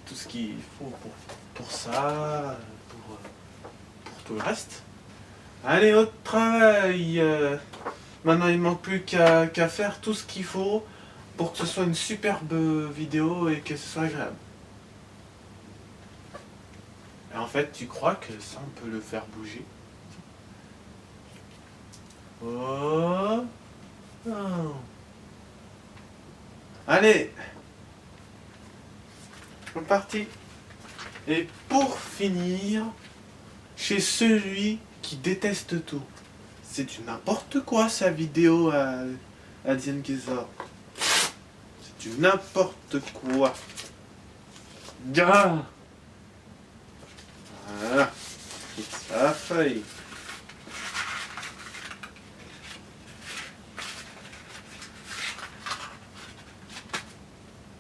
Tout ce qu'il faut pour ça, pour tout le reste. Allez, au travail. Maintenant, il ne manque plus qu'à faire tout ce qu'il faut pour que ce soit une superbe vidéo et que ce soit agréable. Et en fait, tu crois que ça, on peut le faire bouger? Oh. Oh. Allez. On est parti. Et pour finir, chez celui qui déteste tout. C'est du n'importe quoi sa vidéo à Diane Geyser. C'est du n'importe quoi. Ah. Voilà. Ça feuille.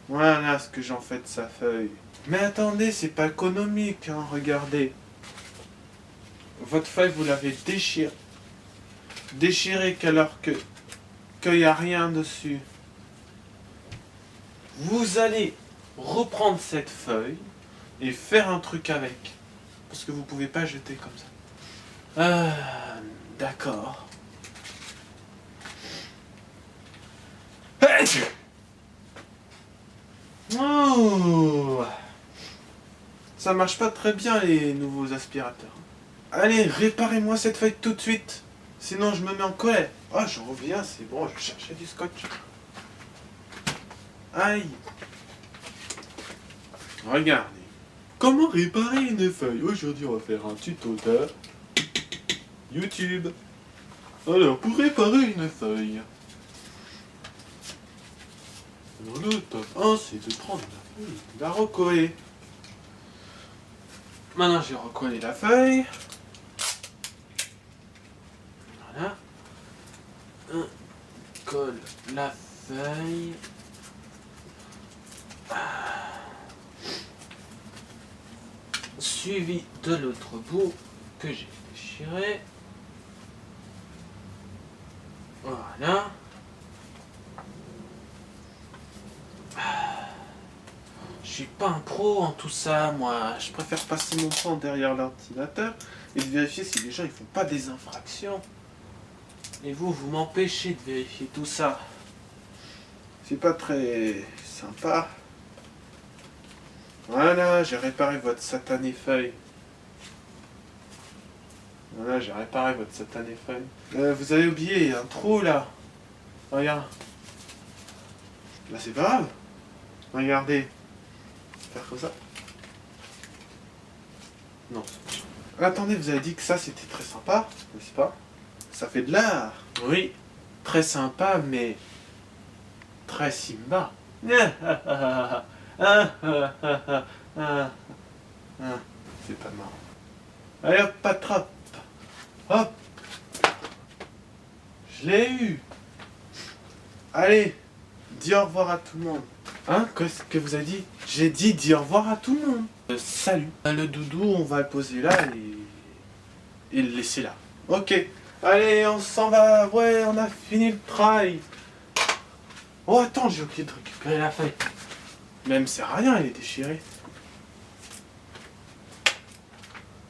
Voilà ce que j'en fais de sa feuille. Mais attendez, c'est pas économique, hein, regardez. Votre feuille, vous l'avez déchirée. Déchirée alors qu'il n'y a rien dessus. Vous allez reprendre cette feuille et faire un truc avec. Parce que vous pouvez pas jeter comme ça. D'accord. Oh. Ça marche pas très bien les nouveaux aspirateurs. Allez, réparez-moi cette feuille tout de suite. Sinon je me mets en colère. Oh, je reviens, c'est bon, je cherchais du scotch. Aïe. Regardez. Comment réparer une feuille? Aujourd'hui, on va faire un tuto de YouTube. Alors, pour réparer une feuille, alors, le top 1, c'est de prendre la feuille, de la recoller. Maintenant, j'ai recollé la feuille. Voilà. On colle la feuille. Suivi de l'autre bout que j'ai déchiré. Voilà. Je suis pas un pro en tout ça, moi. Je préfère passer mon temps derrière l'ordinateur et de vérifier si les gens ils font pas des infractions. Et vous m'empêchez de vérifier tout ça. C'est pas très sympa. Voilà, j'ai réparé votre satanée feuille. Voilà, j'ai réparé votre satanée feuille. Vous avez oublié un trou là. Regarde. Là c'est pas grave. Regardez. Faire comme ça. Non. Attendez, vous avez dit que ça c'était très sympa, n'est-ce pas? Ça fait de l'art. Oui. Très sympa, mais très Simba. C'est pas marrant. Allez hop, attrape. Hop. Je l'ai eu. Allez, dis au revoir à tout le monde. Hein? Qu'est-ce que vous avez dit? J'ai dit dis au revoir à tout le monde. Salut. Le doudou, on va le poser là et le laisser là. Ok. Allez, on s'en va. Ouais, on a fini le travail. Oh, attends, j'ai oublié de récupérer la feuille. Mais elle me sert à rien, elle est déchirée.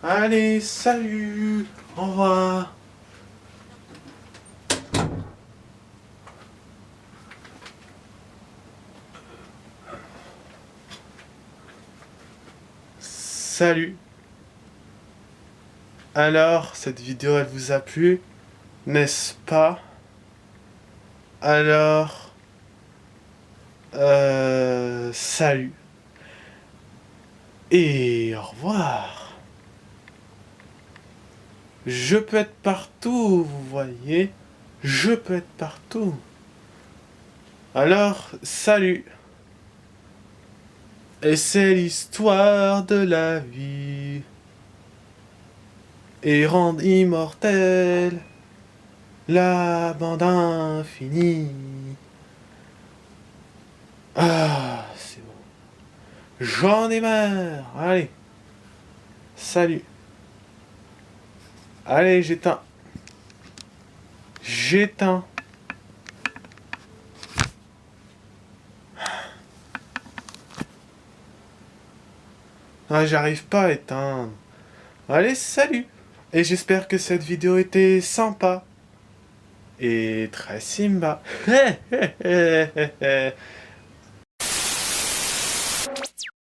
Allez, salut. Au revoir. Salut. Alors, cette vidéo, elle vous a plu, n'est-ce pas? Alors, salut. Et au revoir. Je peux être partout, vous voyez. Je peux être partout. Alors, salut. Et c'est l'histoire de la vie. Et rendre immortelle la bande infinie. Ah, c'est bon. J'en ai marre. Allez. Salut. Allez, j'éteins. J'éteins. Ah, j'arrive pas à éteindre. Allez, salut. Et j'espère que cette vidéo était sympa. Et très Simba.